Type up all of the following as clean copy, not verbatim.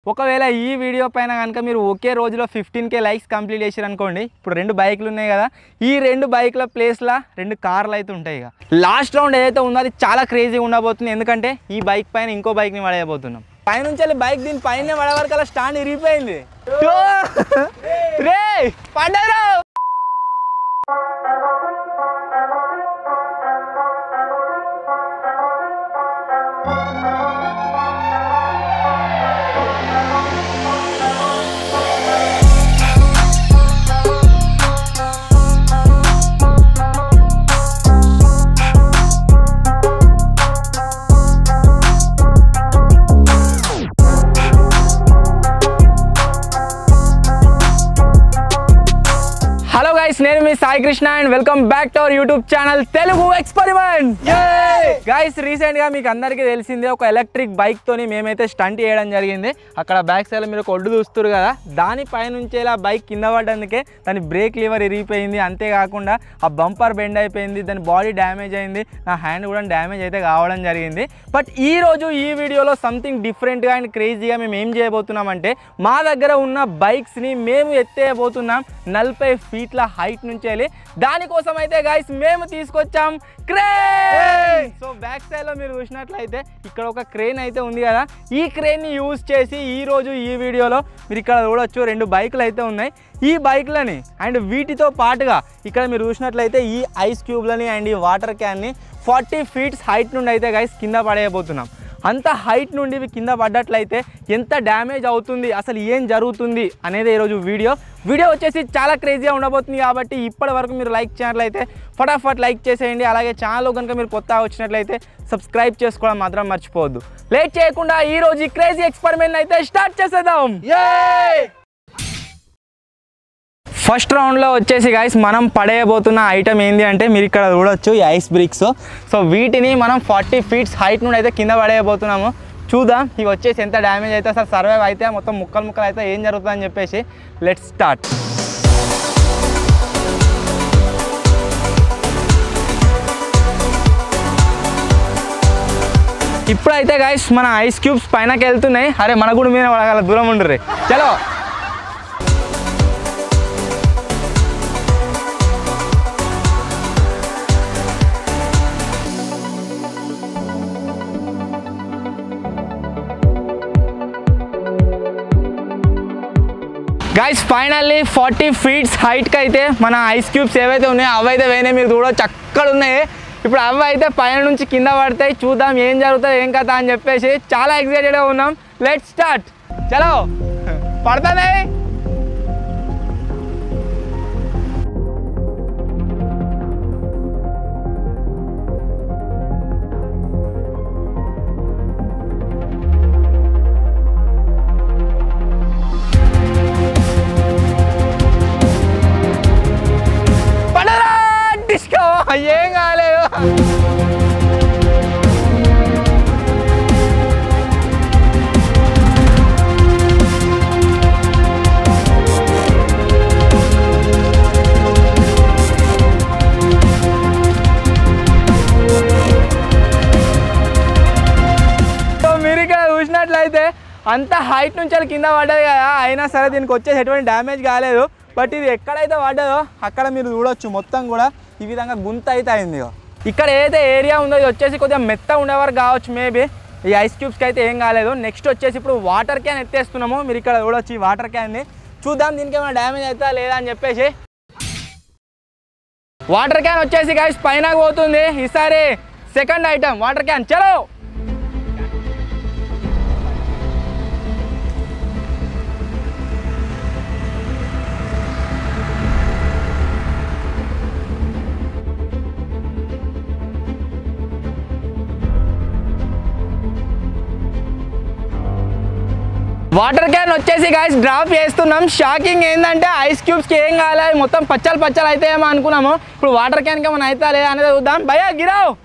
ఒకవేళ ఈ వీడియో పైన కనుక మీరు ఒకే రోజులో 15K లైక్స్ కంప్లీట్ చేశారు అనుకోండి, ఇప్పుడు 2 బైకులు ఉన్నాయి కదా, ఈ 2 బైకుల ప్లేస్లో 2 కార్లు అయితే ఉంటాయి. ఇక లాస్ట్ రౌండ్ ఏదైతే ఉందో అది చాలా క్రేజీగా ఉండబోతుంది. ఎందుకంటే ఈ బైక్ పైన ఇంకో బైక్ని పడేయబోతున్నాం. పైనుంచి బైక్ దీని పైన పడే వరకు అలా స్టాండ్ ఇరిగిపోయింది. రే పడ్డారు. నేను మీ Sai Krishna and welcome back to our YouTube channel Telugu experiment. Guys రీసెంట్గా మీకు అందరికీ తెలిసిందే, ఒక ఎలక్ట్రిక్ బైక్ తోని మేమైతే స్టంట్ చేయడం జరిగింది. అక్కడ బ్యాక్ సైడ్ మీరు ఒక ఒడ్డు చూస్తారు కదా, దానిపైనుంచి ఇలా బైక్ కింద పడ్డందుకే దాని బ్రేక్ లివర్ ఇరిగిపోయింది. అంతేకాకుండా ఆ బంపర్ బెండ్ అయిపోయింది, దాని బాడీ డ్యామేజ్ అయింది, నా హ్యాండ్ కూడా డ్యామేజ్ అయితే కావడం జరిగింది. బట్ ఈరోజు ఈ వీడియోలో సంథింగ్ డిఫరెంట్గా అండ్ క్రేజీగా మేము ఏం చేయబోతున్నామంటే, మా దగ్గర ఉన్న బైక్స్ని మేము ఎత్తేయబోతున్నాం 40 ఫీట్ల హైట్ నుంచి వెళ్ళి. దానికోసం అయితే గైస్ మేము తీసుకొచ్చాం క్రేన్. సో బ్యాక్ సైడ్ లో మీరు చూసినట్లయితే ఇక్కడ ఒక క్రేన్ అయితే ఉంది కదా, ఈ క్రేన్ ని యూజ్ చేసి ఈ రోజు ఈ వీడియోలో మీరు ఇక్కడ చూడొచ్చు 2 బైకులు అయితే ఉన్నాయి. ఈ బైక్లని అండ్ వీటితో పాటుగా ఇక్కడ మీరు చూసినట్లయితే ఈ ఐస్ క్యూబ్లని అండ్ ఈ వాటర్ క్యాన్ని 40 ఫీట్స్ హైట్ నుండి అయితే గైస్ కింద పడేయబోతున్నాం. అంత హైట్ నుండి ఇవి కింద పడ్డట్లయితే ఎంత డ్యామేజ్ అవుతుంది, అసలు ఏం జరుగుతుంది అనేది ఈరోజు వీడియో వచ్చేసి చాలా క్రేజీగా ఉండబోతుంది. కాబట్టి ఇప్పటి వరకు మీరు లైక్ చేసినట్లయితే ఫటాఫట్ లైక్ చేసేయండి. అలాగే ఛానల్లో కనుక మీరు కొత్తగా వచ్చినట్లయితే సబ్స్క్రైబ్ చేసుకోవడం మాత్రం మర్చిపోవద్దు. లేట్ చేయకుండా ఈరోజు ఈ క్రేజీ ఎక్స్పెరిమెంట్ అయితే స్టార్ట్ చేసేద్దాం. ఫస్ట్ రౌండ్లో వచ్చేసి గైస్ మనం పడేయబోతున్న ఐటమ్ ఏంటి అంటే, మీరు ఇక్కడ చూడొచ్చు ఈ ఐస్ బ్రిక్స్. సో వీటిని మనం 40 ఫీట్స్ హైట్ నుండి అయితే కింద పడేయబోతున్నాము. చూద్దాం ఇవి వచ్చేసి ఎంత డ్యామేజ్ అయితే, అసలు సర్వైవ్ అయితే మొత్తం ముక్కలు అయితే ఏం జరుగుతుందని చెప్పేసి లెట్స్ స్టార్ట్. ఇప్పుడైతే గైస్ మన ఐస్ క్యూబ్స్ పైనకి వెళ్తున్నాయి. అరే మన కూడా మీద వాళ్ళ దూరం ఉండరు. చలో గైస్ ఫైనల్లీ 40 ఫీట్స్ హైట్కి అయితే మన ఐస్ క్యూబ్స్ ఏవైతే ఉన్నాయో అవైతే వేనే మీరు చూడవచ్చు అక్కడ ఉన్నాయి. ఇప్పుడు అవి అయితే పైన నుంచి కింద పడతాయి. చూద్దాం ఏం జరుగుతుంది ఏం కథ అని చెప్పేసి చాలా ఎక్సైటెడ్గా ఉన్నాం. Let's start. చలో పడతానే. ఏం కాలేదు. మీరు ఇక్కడ చూసినట్లయితే అంత హైట్ నుంచి అది కింద పడ్డది కదా, అయినా సరే దీనికి వచ్చేసి ఎటువంటి డ్యామేజ్ కాలేదు. బట్ ఇది ఎక్కడైతే పడ్డదో అక్కడ మీరు చూడొచ్చు మొత్తం కూడా ఈ విధంగా గుంత అయితే అయింది. ఇక్కడ ఏదైతే ఏరియా ఉందో ఇది వచ్చేసి కొద్దిగా మెత్త ఉండేవారు కావచ్చు మేబీ. ఈ ఐస్ క్యూబ్స్కి అయితే ఏం కాలేదు. నెక్స్ట్ వచ్చేసి ఇప్పుడు వాటర్ క్యాన్ ఎత్తేస్తున్నాము. మీరు ఇక్కడ చూడొచ్చు ఈ వాటర్ క్యాన్ని. చూద్దాం దీనికి ఏమైనా డ్యామేజ్ అవుతా లేదా అని చెప్పేసి. వాటర్ క్యాన్ వచ్చేసి గైస్ పైన పోతుంది. ఈసారి సెకండ్ ఐటమ్ వాటర్ క్యాన్. చలో వాటర్ క్యాన్ వచ్చేసి గైస్ డ్రాప్ చేస్తున్నాం. షాకింగ్ ఏంటంటే ఐస్ క్యూబ్స్కి ఏం కావాలి, మొత్తం పచ్చలు అయితే ఏమో అనుకున్నాము. ఇప్పుడు వాటర్ క్యాన్కి ఏమైనా అవుతా లేదా అనేది చూద్దాం. భయ్యా గిరావ్.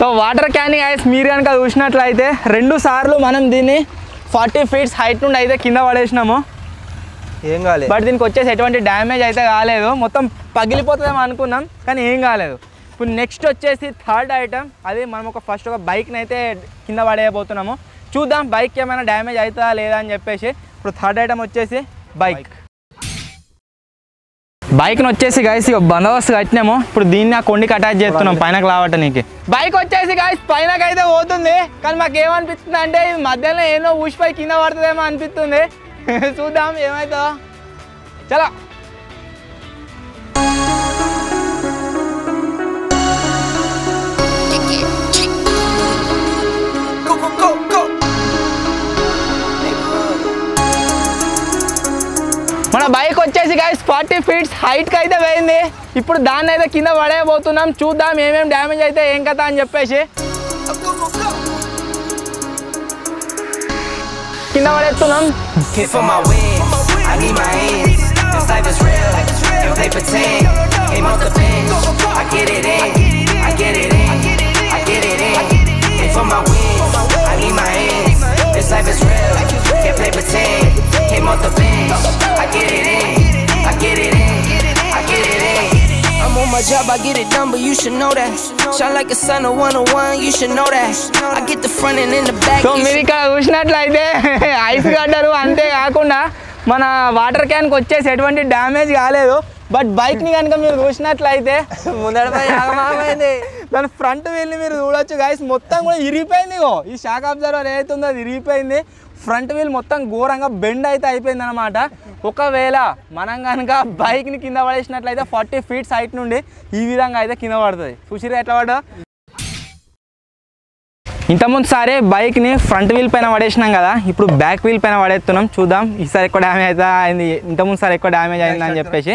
సో వాటర్ క్యాన్ గైస్ మీరు కనుక చూసినట్లయితే 2 సార్లు మనం దీన్ని 40 ఫీట్స్ హైట్ నుండి అయితే కింద పడేసినాము. ఏం కాలేదు, బట్ దీనికి వచ్చేసి ఎటువంటి డ్యామేజ్ అయితే కాలేదు. మొత్తం పగిలిపోతుందేమో అనుకున్నాం కానీ ఏం కాలేదు. ఇప్పుడు నెక్స్ట్ వచ్చేసి థర్డ్ ఐటమ్, అది మనం ఫస్ట్ ఒక బైక్ని అయితే కింద పడేయబోతున్నాము. చూద్దాం బైక్ ఏమైనా డ్యామేజ్ అవుతుందా లేదా అని చెప్పేసి. ఇప్పుడు థర్డ్ ఐటమ్ వచ్చేసి బైక్ని వచ్చేసి గైస్ ఇక బందోబస్తు కట్టినాము. ఇప్పుడు దీన్ని ఆ కొండికి అటాచ్ చేస్తున్నాం పైనకి రావటానికి. బైక్ వచ్చేసి గైస్ పైనకి అయితే పోతుంది కానీ మాకు ఏమనిపిస్తుంది అంటే ఇది మధ్యలో ఏమో ఊసిపోయి కింద పడుతుందేమో అనిపిస్తుంది. చూద్దాం ఏమవుతుందో. చలో మన బైక్ వచ్చేసి గైస్ 40 ఫీట్స్ హైట్కి అయితే పోయింది. ఇప్పుడు దాన్ని అయితే కింద పడేయబోతున్నాం. చూద్దాం ఏమేమి డ్యామేజ్ అయితే ఏం కదా అని చెప్పేసి కింద పడేస్తున్నాం. I'm on my job, I get it done, but you should know that. Shine like a sun of 101, you should know that. I get the front and in the back. So మీరు ఇక్కడ చూసినట్లయితే ice గడ్డలు అంతే కాకుండా మన water క్యాన్కి వచ్చేసి ఎటువంటి damage కాలేదు. బట్ బైక్ని కనుక మీరు చూసినట్లయితే ముందడిపోయింది, దాని ఫ్రంట్ వీల్ని మీరు చూడొచ్చు గైస్, మొత్తం కూడా ఇరిగిపోయింది. ఈ షాక్ అబ్జర్వర్ ఏదైతుందో అది ఇరిగిపోయింది. ఫ్రంట్ వీల్ మొత్తం ఘోరంగా బెండ్ అయితే అయిపోయింది అనమాట. ఒకవేళ మనం కనుక బైక్ని కింద పడేసినట్లయితే 40 ఫీట్స్ హైట్ నుండి ఈ విధంగా అయితే కింద పడుతుంది. చూసిరా ఎట్లా పడ్డా. ఇంతకుముందు సారి బైక్ని ఫ్రంట్ వీల్ పైన పడేసినాం కదా, ఇప్పుడు బ్యాక్ వీల్ పైన పడేస్తున్నాం. చూద్దాం ఈసారి ఎక్కువ డ్యామేజ్ అయితే అయింది, ఇంతకుముందు సారి ఎక్కువ డ్యామేజ్ అయింది అని చెప్పేసి.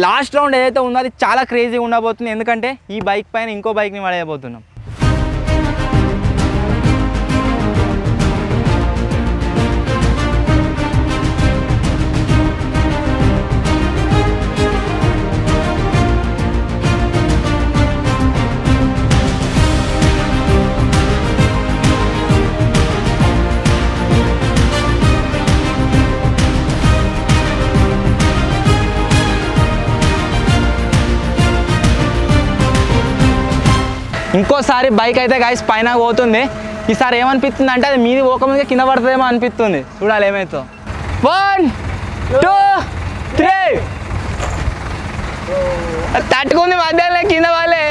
లాస్ట్ రౌండ్ ఏదైతే ఉందో అది చాలా క్రేజీగా ఉండబోతుంది, ఎందుకంటే ఈ బైక్ పైన ఇంకో బైక్ని పడేయబోతున్నాం. ఇంకోసారి బైక్ అయితే గైస్ పైన పోతుంది. ఈసారి ఏమనిపిస్తుంది అంటే అది మీది పోకముందుగా కింద పడుతుందేమో అనిపిస్తుంది. చూడాలి ఏమవుతుందో. 1 2 3 తట్టుకుంది మధ్యాహ్నం కింద వాళ్ళే.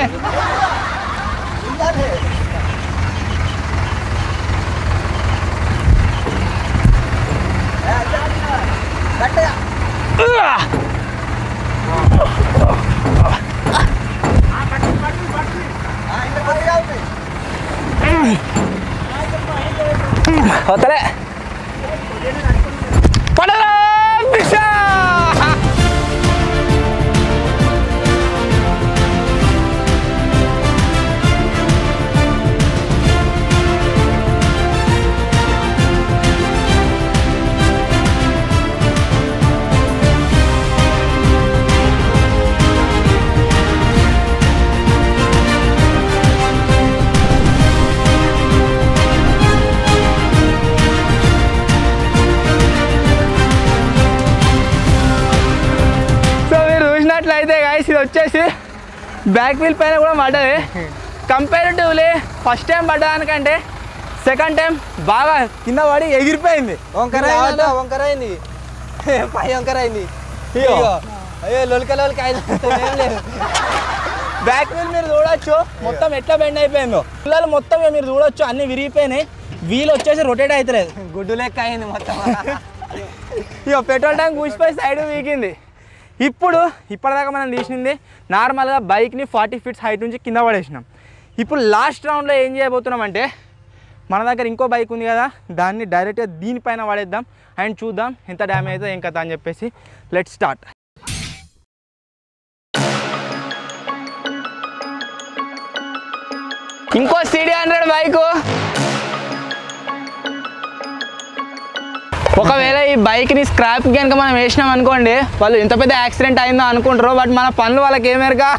వస్తలే పడరా దిశా. అయితే గైస్ ఇది వచ్చేసి బ్యాక్ వీల్ పైన కూడా పడ్డది. కంపారిటివ్లీ ఫస్ట్ టైం పడ్డానికంటే సెకండ్ టైం బాగా కింద పడి ఎగిరిపోయింది. వంకర అయింది, పై వంకర అయింది. అయ్యో లొలిక ఏం లేదు. బ్యాక్ వీల్ మీరు చూడొచ్చు మొత్తం ఎట్లా బెండ్ అయిపోయిందో. పిల్లలు మొత్తం మీరు చూడొచ్చు అన్ని విరిగిపోయినాయి. వీల్ వచ్చేసి రొటేట్ అవుతలేదు, గుడ్డు లెక్క అయింది మొత్తం. ఇక పెట్రోల్ ట్యాంక్ కూసిపోయి సైడ్ వీకింది. ఇప్పటిదాకా మనం తీసింది నార్మల్గా బైక్ని 40 ఫీట్స్ హైట్ నుంచి కింద పడేసినాం. ఇప్పుడు లాస్ట్ రౌండ్లో ఏం చేయబోతున్నాం అంటే మన దగ్గర ఇంకో బైక్ ఉంది కదా, దాన్ని డైరెక్ట్గా దీనిపైన పడేద్దాం అండ్ చూద్దాం ఎంత డ్యామేజ్ అవుతుందో ఏం కథ అని చెప్పేసి. Let's start. ఇంకో CD100 బైకు. ఒకవేళ ఈ బైక్ని స్క్రాప్ కనుక మనం వేసినాం అనుకోండి, వాళ్ళు ఎంత పెద్ద యాక్సిడెంట్ అయిందో అనుకుంటారో, బట్ మన పనులు వాళ్ళకి ఏమేరుగా.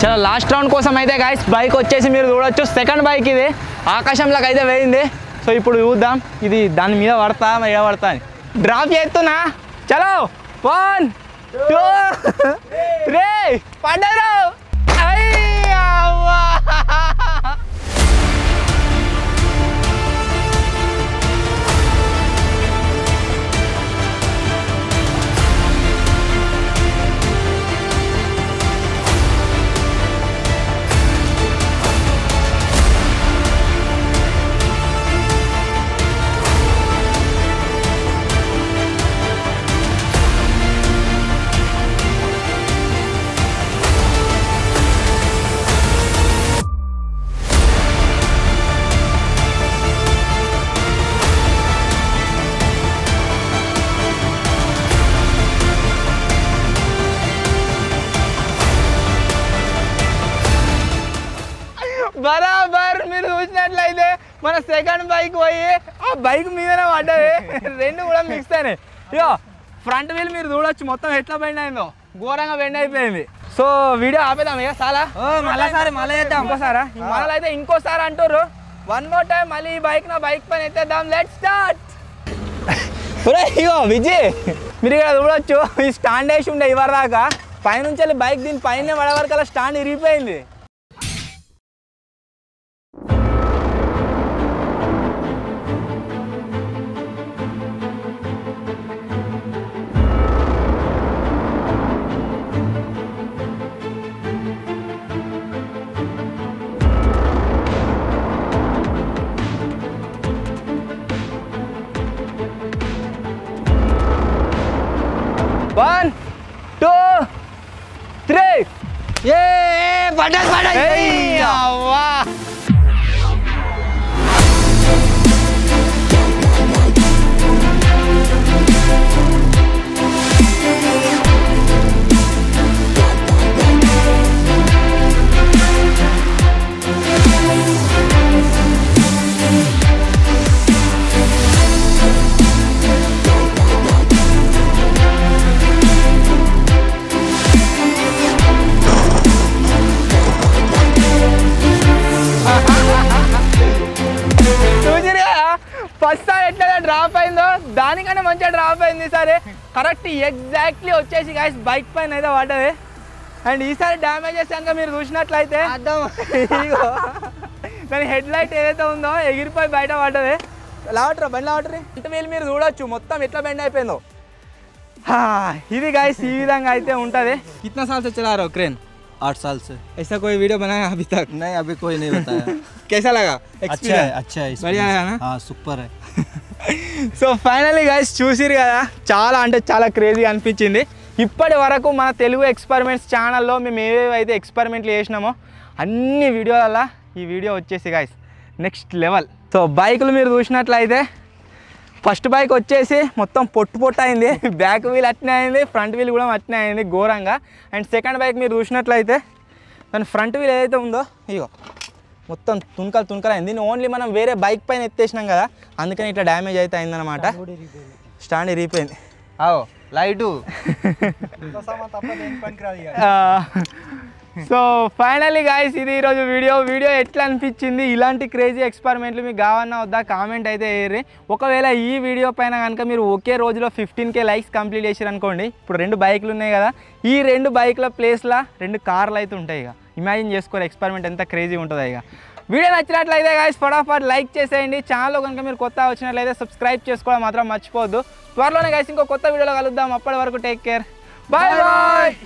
చాలా లాస్ట్ రౌండ్ కోసం అయితే గాయస్ బైక్ వచ్చేసి మీరు చూడొచ్చు సెకండ్ బైక్ ఇది ఆకాశంలోకి అయితే వేయింది. సో ఇప్పుడు చూద్దాం ఇది దాని మీద పడతా మీద పడతా అని డ్రాప్ చేస్తున్నా. చలో 1 2 3 పడ్డారు. అయ్యవ్వా బరాబర్ మీరు చూసినట్లయితే మన సెకండ్ బైక్ పోయి ఆ బైక్ మీదనే పడ్డది. రెండు కూడా మిక్స్ అయినాయి. ఇగో ఫ్రంట్ వీల్ మీరు చూడొచ్చు మొత్తం ఎట్లా బెండ్ అయిందో ఘోరంగా బెండ్ అయిపోయింది. సో వీడియో ఆపేద్దాం ఇక చాలా మళ్ళీ చేద్దాం ఇంకోసారా మళ్ళీ అయితే ఇంకోసారి అంటారు 1 more time మళ్ళీ ఈ బైక్ నా బైక్ పైన ఎత్తేద్దాం. Let start. ఇగో విజయ్ మీరు ఇక్కడ చూడొచ్చు ఈ స్టాండ్ వేసి ఉండే ఇవరి దాకా పైనుంచి వెళ్ళి బైక్ దీని పైన పడే వరకు అలా స్టాండ్ ఇరిగిపోయింది. One, 2, 3. అవ్వా ఫస్ట్ సారి ఎట్లా డ్రాప్ అయిందో దానికన్నా మంచిగా డ్రాప్ అయింది. సరే కరెక్ట్ ఎగ్జాక్ట్లీ వచ్చేసి గాయస్ బైక్ పైన అయితే పడ్డది. అండ్ ఈసారి డ్యామేజెస్ కనుక మీరు చూసినట్లయితే దాని హెడ్ లైట్ ఏదైతే ఉందో ఎగిరిపోయి బయట పడ్డది. లావటరా బండి లావటరీ అంటే వీళ్ళు మీరు చూడొచ్చు మొత్తం ఎట్లా బెండ్ అయిపోయిందో. ఇది గాయస్ ఈ విధంగా అయితే ఉంటుంది. కిतना साल से चला रहे हो क्रेन? 8 साल से। ऐसा कोई वीडियो बनाया अभी तक? नहीं अभी कोई नहीं बताया। कैसा लगा? अच्छा है बढ़िया है ना? हाँ सुपर है। సో ఫైనల్లీ గైస్ చూసిరు కదా చాలా అంటే చాలా క్రేజీ అనిపించింది. ఇప్పటి వరకు మన తెలుగు ఎక్స్పెరిమెంట్స్ ఛానల్లో మేము ఏవేవైతే ఎక్స్పెరిమెంట్లు చేసినామో అన్ని వీడియోలలో ఈ వీడియో వచ్చేసి గైస్ నెక్స్ట్ లెవెల్. సో బైకులు మీరు చూసినట్లయితే ఫస్ట్ బైక్ వచ్చేసి మొత్తం పొట్టు అయింది, బ్యాక్ వీల్ అట్నే అయింది, ఫ్రంట్ వీల్ కూడా అట్నే అయింది ఘోరంగా. అండ్ సెకండ్ బైక్ మీరు చూసినట్లయితే దాని ఫ్రంట్ వీల్ ఏదైతే ఉందో ఇగో మొత్తం తునకలు అయింది. ఓన్లీ మనం వేరే బైక్ పైన ఎత్తేసినాం కదా అందుకని ఇట్లా డ్యామేజ్ అయితే అయిందనమాట. స్టాండ్ ఇరిగిపోయింది. లైటు సో ఫైనల్లీ గాయస్ ఇది ఈరోజు వీడియో ఎట్లా అనిపించింది, ఇలాంటి క్రేజీ ఎక్స్పెరిమెంట్లు మీకు కావన్నా వద్దా కామెంట్ అయితే వేయరు. ఒకవేళ ఈ వీడియో పైన కనుక మీరు ఒకే రోజులో 15K లైక్స్ కంప్లీట్ చేసారు అనుకోండి, ఇప్పుడు 2 బైకులు ఉన్నాయి కదా ఈ 2 బైకుల ప్లేస్లో 2 కార్లు అయితే ఉంటాయి. ఇక ఇమాజిన్ చేసుకోరు ఎక్స్పెరిమెంట్ ఎంత క్రేజీ ఉంటుందో. ఇక వీడియో నచ్చినట్లయితే గాయస్ ఫటాఫట్ లైక్ చేసేయండి. ఛానల్లో కనుక మీరు కొత్త వచ్చినట్లయితే సబ్స్క్రైబ్ చేసుకోవడం మాత్రం మర్చిపోవద్దు. త్వరలోనే గాయస్ ఇంకో కొత్త వీడియోలో కలుద్దాం. అప్పటి వరకు టేక్ కేర్, బాయ్ బాయ్.